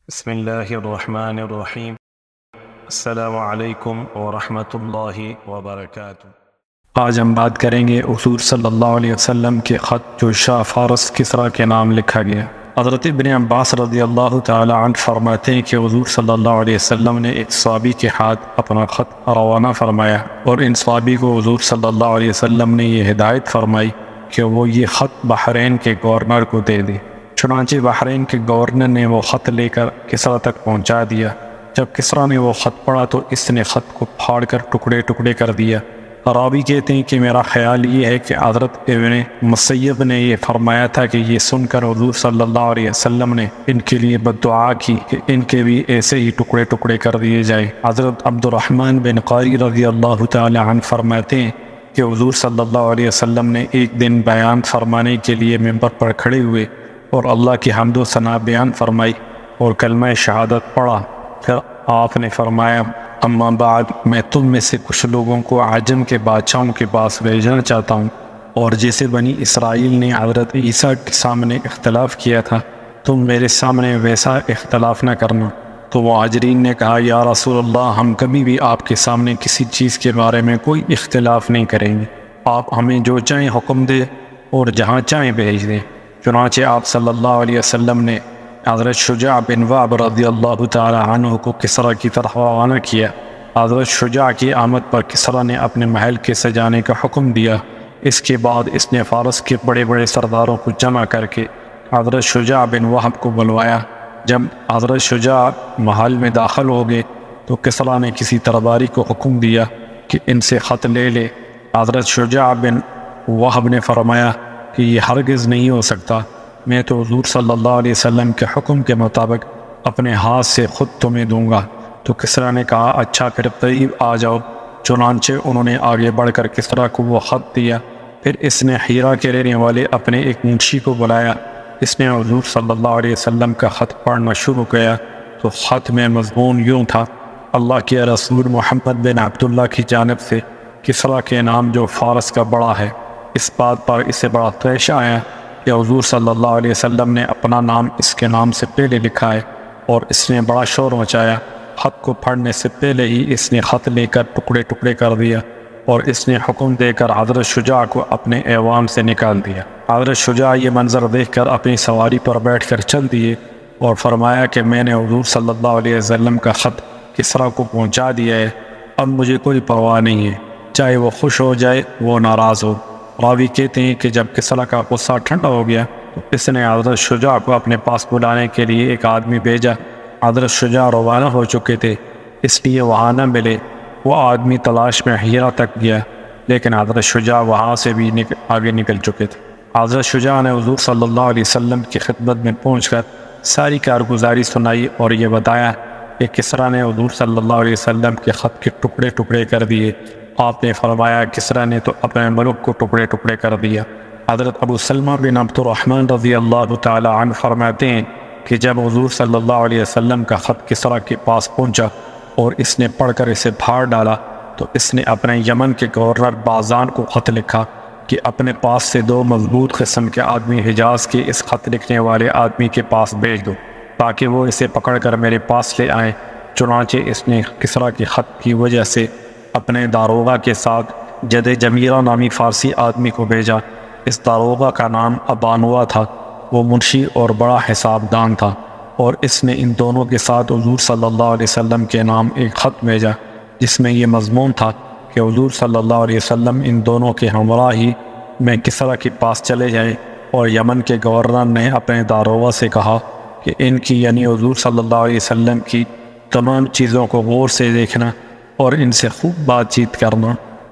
بسم اللہ الرحمن الرحیم۔ السلام علیکم ورحمۃ اللہ وبرکاتہ۔ آج ہم بات کریں گے حضور صلی اللہ علیہ وسلم کے خط جو شاہ فارس کسریٰ کے نام لکھا گیا۔ حضرت ابن عباس رضی اللہ تعالی عنہ فرماتے ہیں کہ حضور صلی اللہ علیہ وسلم نے ایک صحابی کے ہاتھ اپنا خط روانہ فرمایا، اور ان صحابی کو حضور صلی اللہ علیہ وسلم نے یہ ہدایت فرمائی کہ وہ یہ خط بحرین کے گورنر کو دے دے۔ چنانچہ بحرین کے گورنر نے وہ خط لے کر کسریٰ تک پہنچا دیا۔ جب کسریٰ نے وہ خط پڑھا تو اس نے خط کو پھاڑ کر ٹکڑے ٹکڑے کر دیا۔ راوی کہتے ہیں کہ میرا خیال یہ ہے کہ حضرت ابن مسیب نے یہ فرمایا تھا کہ یہ سن کر حضور صلی اللہ علیہ وسلم نے ان کے لیے بددعا کی کہ ان کے بھی ایسے ہی ٹکڑے ٹکڑے کر دیے جائیں۔ حضرت عبد الرحمن بن قاری رضی اللہ تعالی عنہ فرماتے ہیں کہ حضور صلی اللہ علیہ وسلم نے ایک دن بیان فرمانے کے لیے ممبر پر کھڑے ہوئے اور اللہ کی حمد و ثنا بیان فرمائی اور کلمہ شہادت پڑھا۔ پھر آپ نے فرمایا، اما بعد، میں تم میں سے کچھ لوگوں کو عجم کے بادشاہوں کے پاس بھیجنا چاہتا ہوں، اور جیسے بنی اسرائیل نے حضرت عیسیٰ کے سامنے اختلاف کیا تھا، تم میرے سامنے ویسا اختلاف نہ کرنا۔ تو مہاجرین نے کہا، یا رسول اللہ، ہم کبھی بھی آپ کے سامنے کسی چیز کے بارے میں کوئی اختلاف نہیں کریں گے، آپ ہمیں جو چاہیں حکم دے اور جہاں چاہیں بھیج دیں۔ چنانچہ آپ صلی اللہ علیہ وسلم نے حضرت شجاع بن وہب رضی اللہ تعالی عنہ کو کسریٰ کی طرف روانہ کیا۔ حضرت شجاع کی آمد پر کسریٰ نے اپنے محل کے سجانے کا حکم دیا۔ اس کے بعد اس نے فارس کے بڑے بڑے سرداروں کو جمع کر کے حضرت شجاع بن وہب کو بلوایا۔ جب حضرت شجاع محل میں داخل ہو گئے تو کسریٰ نے کسی درباری کو حکم دیا کہ ان سے خط لے لے۔ حضرت شجاع بن وہب نے فرمایا کہ یہ ہرگز نہیں ہو سکتا، میں تو حضور صلی اللہ علیہ وسلم کے حکم کے مطابق اپنے ہاتھ سے خود تمہیں دوں گا۔ تو کسریٰ نے کہا، اچھا پھر قریب آ جاؤ۔ چنانچہ انہوں نے آگے بڑھ کر کسریٰ کو وہ خط دیا۔ پھر اس نے ہیرا کے رہنے والے اپنے ایک منشی کو بلایا۔ اس نے حضور صلی اللہ علیہ وسلم کا خط پڑھنا شروع کیا تو خط میں مضمون یوں تھا، اللہ کے رسول محمد بن عبداللہ کی جانب سے کسریٰ کے نام جو فارس کا بڑا ہے۔ اس بات پر اسے بڑا طیش آیا کہ حضور صلی اللہ علیہ وسلم نے اپنا نام اس کے نام سے پہلے لکھا ہے، اور اس نے بڑا شور مچایا۔ خط کو پڑھنے سے پہلے ہی اس نے خط لے کر ٹکڑے ٹکڑے کر دیا، اور اس نے حکم دے کر حضرت شجاع کو اپنے ایوان سے نکال دیا۔ حضرت شجاع یہ منظر دیکھ کر اپنی سواری پر بیٹھ کر چل دیے اور فرمایا کہ میں نے حضور صلی اللہ علیہ وسلم کا خط کسریٰ کو پہنچا دیا ہے، اب مجھے کوئی پرواہ نہیں ہے، چاہے وہ خوش ہو جائے وہ ناراض ہو۔ راوی کہتے ہیں کہ جب کسریٰ کا غصہ ٹھنڈا ہو گیا تو اس نے حضرت شجاع کو اپنے پاس بلانے کے لیے ایک آدمی بھیجا۔ حضرت شجاع روانہ ہو چکے تھے، اس لیے وہاں نہ ملے۔ وہ آدمی تلاش میں ہیرا تک گیا، لیکن حضرت شجاع وہاں سے بھی آگے نکل چکے تھے۔ حضرت شجاع نے حضور صلی اللہ علیہ وسلم کی خدمت میں پہنچ کر ساری کارگزاری سنائی اور یہ بتایا کہ کسریٰ نے حضور صلی اللہ علیہ وسلم کے خط کے ٹکڑے ٹکڑے کر دیے۔ آپ نے فرمایا، کسریٰ نے تو اپنے ملک کو ٹکڑے ٹکڑے کر دیا۔ حضرت ابو سلمہ بن عبد الرحمن رضی اللہ تعالی عنہ فرماتے ہیں کہ جب حضور صلی اللہ علیہ وسلم کا خط کسریٰ کے پاس پہنچا اور اس نے پڑھ کر اسے پھاڑ ڈالا تو اس نے اپنے یمن کے گورنر بازان کو خط لکھا کہ اپنے پاس سے 2 مضبوط قسم کے آدمی حجاز کے اس خط لکھنے والے آدمی کے پاس بھیج دو تاکہ وہ اسے پکڑ کر میرے پاس لے آئیں۔ چنانچہ اس نے کسریٰ کے خط کی وجہ سے اپنے داروغہ کے ساتھ جد جمیرہ نامی فارسی آدمی کو بھیجا۔ اس داروغہ کا نام ابانوا تھا، وہ منشی اور بڑا حساب دان تھا، اور اس نے ان دونوں کے ساتھ حضور صلی اللہ علیہ وسلم کے نام ایک خط بھیجا جس میں یہ مضمون تھا کہ حضور صلی اللہ علیہ وسلم ان دونوں کے ہمراہ ہی میں کسریٰ کے پاس چلے جائیں، اور یمن کے گورنر نے اپنے داروغہ سے کہا کہ ان کی یعنی حضور صلی اللہ علیہ وسلم کی تمام چیزوں کو غور سے دیکھنا اور ان سے خوب بات چیت کرنا،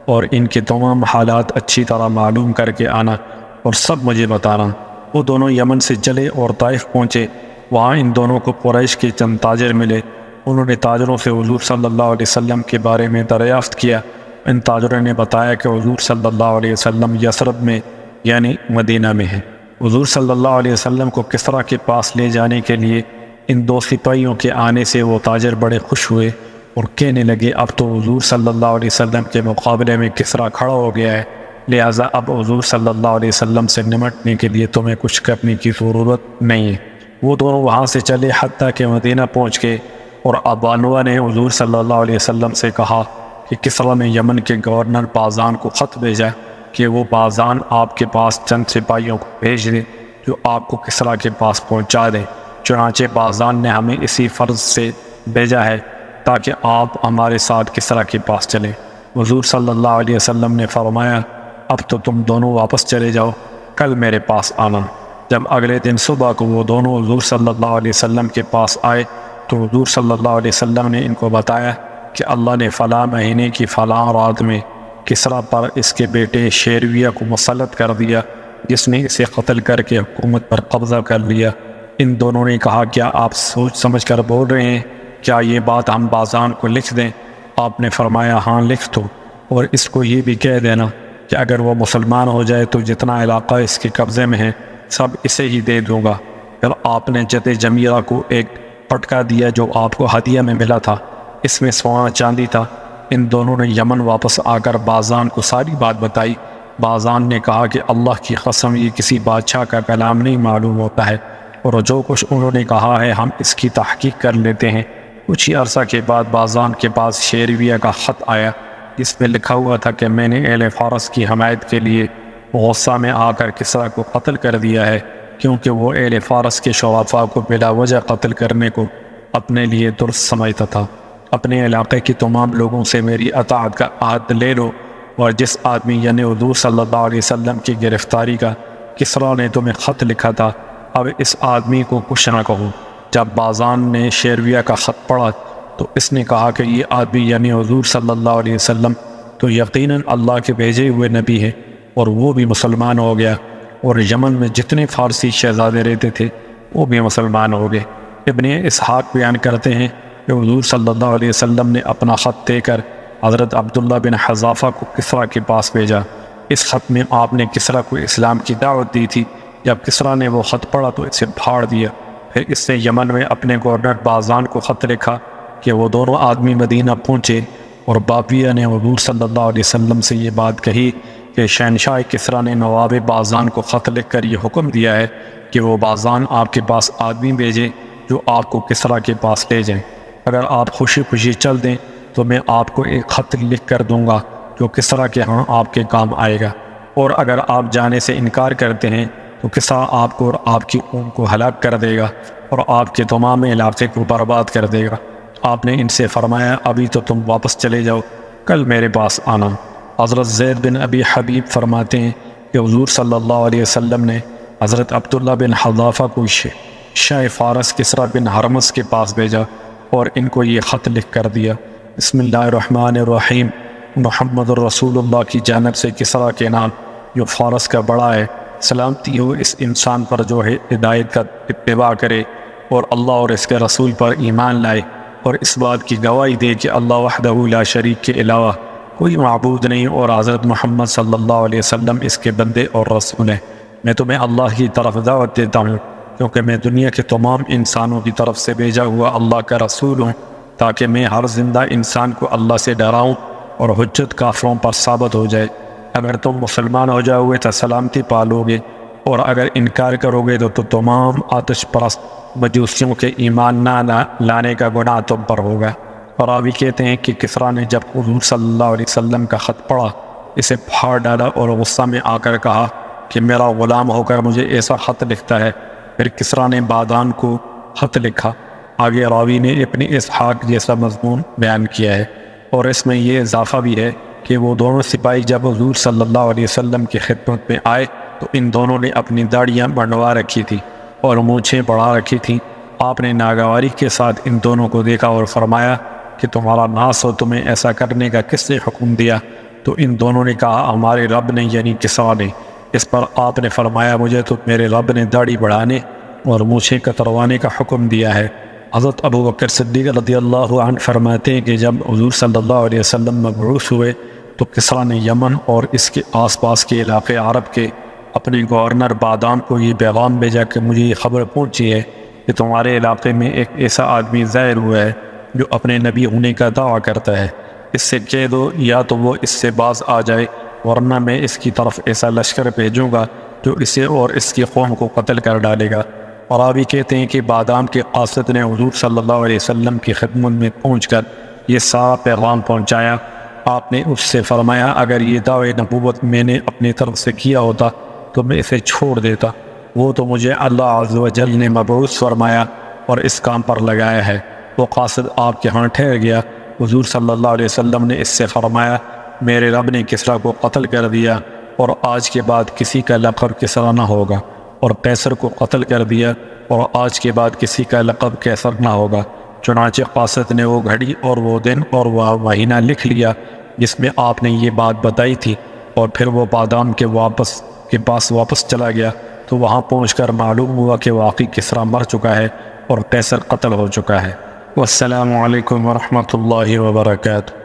اور ان کے تمام حالات اچھی طرح معلوم کر کے آنا اور سب مجھے بتانا۔ وہ دونوں یمن سے چلے اور طائف پہنچے۔ وہاں ان دونوں کو قریش کے چند تاجر ملے۔ انہوں نے تاجروں سے حضور صلی اللہ علیہ وسلم کے بارے میں دریافت کیا۔ ان تاجروں نے بتایا کہ حضور صلی اللہ علیہ وسلم یثرب میں یعنی مدینہ میں ہے۔ حضور صلی اللہ علیہ وسلم کو کسریٰ کے پاس لے جانے کے لیے ان 2 سپاہیوں کے آنے سے وہ تاجر بڑے خوش ہوئے اور کہنے لگے، اب تو حضور صلی اللہ علیہ وسلم کے مقابلے میں کسریٰ کھڑا ہو گیا ہے، لہٰذا اب حضور صلی اللہ علیہ وسلم سے نمٹنے کے لیے تمہیں کچھ کرنے کی ضرورت نہیں ہے۔ وہ دونوں وہاں سے چلے حتیٰ کہ مدینہ پہنچ گئے، اور ابانوا نے حضور صلی اللہ علیہ وسلم سے کہا کہ کسریٰ نے یمن کے گورنر بازان کو خط بھیجا کہ وہ بازان آپ کے پاس چند سپاہیوں کو بھیج دے جو آپ کو کسریٰ کے پاس پہنچا دیں۔ چنانچہ بازان نے ہمیں اسی فرض سے بھیجا ہے تاکہ آپ ہمارے ساتھ کسریٰ کے پاس چلیں۔ حضور صلی اللہ علیہ وسلم نے فرمایا اب تو تم دونوں واپس چلے جاؤ، کل میرے پاس آنا۔ جب اگلے دن صبح کو وہ دونوں حضور صلی اللہ علیہ وسلم کے پاس آئے تو حضور صلی اللہ علیہ وسلم نے ان کو بتایا کہ اللہ نے فلاں مہینے کی فلاں رات میں کسریٰ پر اس کے بیٹے شیرویہ کو مسلط کر دیا، جس نے اسے قتل کر کے حکومت پر قبضہ کر لیا۔ ان دونوں نے کہا کیا آپ سوچ سمجھ کر بول رہے ہیں؟ کیا یہ بات ہم بازان کو لکھ دیں؟ آپ نے فرمایا ہاں لکھ دو، اور اس کو یہ بھی کہہ دینا کہ اگر وہ مسلمان ہو جائے تو جتنا علاقہ اس کے قبضے میں ہے سب اسے ہی دے دوں گا۔ پھر آپ نے جد جمیرہ کو ایک پٹکا دیا جو آپ کو ہدیہ میں ملا تھا، اس میں سونا چاندی تھا۔ ان دونوں نے یمن واپس آ کر بازان کو ساری بات بتائی۔ بازان نے کہا کہ اللہ کی قسم یہ کسی بادشاہ کا کلام نہیں معلوم ہوتا ہے، اور جو کچھ انہوں نے کہا ہے ہم اس کی تحقیق کر لیتے ہیں۔ کچھ ہی عرصہ کے بعد بازان کے پاس شیرویہ کا خط آیا جس میں لکھا ہوا تھا کہ میں نے اہل فارس کی حمایت کے لیے غصہ میں آ کر کسریٰ کو قتل کر دیا ہے، کیونکہ وہ اہل فارس کے شرفاء کو بلا وجہ قتل کرنے کو اپنے لیے درست سمجھتا تھا۔ اپنے علاقے کی تمام لوگوں سے میری اطاعت کا عہد لے لو، اور جس آدمی یعنی حضور صلی اللہ علیہ وسلم کی گرفتاری کا کسریٰ نے تمہیں خط لکھا تھا، اب اس آدمی کو کچھ نہ کہو۔ جب بازان نے شیرویہ کا خط پڑھا تو اس نے کہا کہ یہ آدمی یعنی حضور صلی اللہ علیہ وسلم تو یقیناً اللہ کے بھیجے ہوئے نبی ہے، اور وہ بھی مسلمان ہو گیا، اور یمن میں جتنے فارسی شہزادے رہتے تھے وہ بھی مسلمان ہو گئے۔ ابن اسحاق بیان کرتے ہیں کہ حضور صلی اللہ علیہ وسلم نے اپنا خط دے کر حضرت عبداللہ بن حذافہ کو کسریٰ کے پاس بھیجا۔ اس خط میں آپ نے کسریٰ کو اسلام کی دعوت دی تھی۔ جب کسریٰ نے وہ خط پڑھا تو اسے پھاڑ دیا۔ پھر اس نے یمن میں اپنے گورنر بازان کو خط لکھا کہ وہ دونوں آدمی مدینہ پہنچے، اور بابیہ نے حضور صلی اللہ علیہ وسلم سے یہ بات کہی کہ شہنشاہ کسریٰ نے نواب بازان کو خط لکھ کر یہ حکم دیا ہے کہ وہ بازان آپ کے پاس آدمی بھیجے جو آپ کو کسریٰ کے پاس لے جائیں۔ اگر آپ خوشی خوشی چل دیں تو میں آپ کو ایک خط لکھ کر دوں گا جو کسریٰ کے ہاں آپ کے کام آئے گا، اور اگر آپ جانے سے انکار کرتے ہیں تو کسریٰ آپ کو اور آپ کی قوم کو ہلاک کر دے گا اور آپ کے تمام علاقے کو برباد کر دے گا۔ آپ نے ان سے فرمایا ابھی تو تم واپس چلے جاؤ، کل میرے پاس آنا۔ حضرت زید بن ابی حبیب فرماتے ہیں کہ حضور صلی اللہ علیہ وسلم نے حضرت عبداللہ بن حذافہ کو شاہ فارس کسریٰ بن ہرمز کے پاس بھیجا اور ان کو یہ خط لکھ کر دیا۔ بسم اللہ الرحمن الرحیم، محمد الرسول اللہ کی جانب سے کسریٰ کے نام جو فارس کا بڑا ہے، سلامتی ہو اس انسان پر جو ہے ہدایت کا اتباع کرے اور اللہ اور اس کے رسول پر ایمان لائے، اور اس بات کی گواہی دے کہ اللہ وحدہ لا شریک کے علاوہ کوئی معبود نہیں، اور حضرت محمد صلی اللہ علیہ وسلم اس کے بندے اور رسول ہیں۔ میں تمہیں اللہ کی طرف دعوت دیتا ہوں کیونکہ میں دنیا کے تمام انسانوں کی طرف سے بھیجا ہوا اللہ کا رسول ہوں، تاکہ میں ہر زندہ انسان کو اللہ سے ڈراؤں اور حجت کافروں پر ثابت ہو جائے۔ اگر تم مسلمان ہو جاؤ گے تو سلامتی پالو گے، اور اگر انکار کرو گے تو تمام آتش پرست مجوسیوں کے ایمان نہ لانے کا گناہ تم پر ہوگا۔ اور راوی کہتے ہیں کہ کسریٰ نے جب حضور صلی اللہ علیہ وسلم کا خط پڑھا اسے پھاڑ ڈالا اور غصہ میں آ کر کہا کہ میرا غلام ہو کر مجھے ایسا خط لکھتا ہے۔ پھر کسریٰ نے بادان کو خط لکھا۔ آگے راوی نے ابن اسحاق جیسا مضمون بیان کیا ہے، اور اس میں یہ اضافہ بھی ہے کہ وہ دونوں سپاہی جب حضور صلی اللہ علیہ وسلم کی خدمت میں آئے تو ان دونوں نے اپنی داڑیاں بنڈوا رکھی تھی اور مونچھیں بڑھا رکھی تھیں۔ آپ نے ناگواری کے ساتھ ان دونوں کو دیکھا اور فرمایا کہ تمہارا ناس ہو، تمہیں ایسا کرنے کا کس نے حکم دیا؟ تو ان دونوں نے کہا ہمارے رب نے یعنی کسریٰ نے۔ اس پر آپ نے فرمایا مجھے تو میرے رب نے داڑھی بڑھانے اور مونچھیں کتروانے کا حکم دیا ہے۔ حضرت ابو بکر صدیق رضی اللہ عنہ فرماتے ہیں کہ جب حضور صلی اللہ علیہ وسلم مبعوث ہوئے تو کسریٰ نے یمن اور اس کے آس پاس کے علاقے عرب کے اپنے گورنر بادام کو یہ پیغام بھیجا کہ مجھے یہ خبر پہنچی ہے کہ تمہارے علاقے میں ایک ایسا آدمی ظاہر ہوا ہے جو اپنے نبی ہونے کا دعویٰ کرتا ہے۔ اس سے کہہ دو یا تو وہ اس سے باز آ جائے، ورنہ میں اس کی طرف ایسا لشکر بھیجوں گا جو اسے اور اس کی قوم کو قتل کر ڈالے گا۔ اور راوی کہتے ہیں کہ بادام کے قاصد نے حضور صلی اللہ علیہ وسلم کی خدمت میں پہنچ کر یہ سارا پیغام پہنچایا۔ آپ نے اس سے فرمایا اگر یہ دعوی نبوت میں نے اپنی طرف سے کیا ہوتا تو میں اسے چھوڑ دیتا، وہ تو مجھے اللہ عز و جل نے مبعوث فرمایا اور اس کام پر لگایا ہے۔ وہ قاصد آپ کے ہاں ٹھہر گیا۔ حضور صلی اللہ علیہ وسلم نے اس سے فرمایا میرے رب نے کسریٰ کو قتل کر دیا اور آج کے بعد کسی کا لقب کسریٰ نہ ہوگا، اور قیصر کو قتل کر دیا اور آج کے بعد کسی کا لقب قیصر نہ ہوگا۔ چنانچہ قاصد نے وہ گھڑی اور وہ دن اور وہ مہینہ لکھ لیا جس میں آپ نے یہ بات بتائی تھی، اور پھر وہ بادام کے پاس واپس چلا گیا تو وہاں پہنچ کر معلوم ہوا کہ واقعی کسریٰ مر چکا ہے اور قیصر قتل ہو چکا ہے۔ والسلام علیکم ورحمۃ اللہ وبرکاتہ۔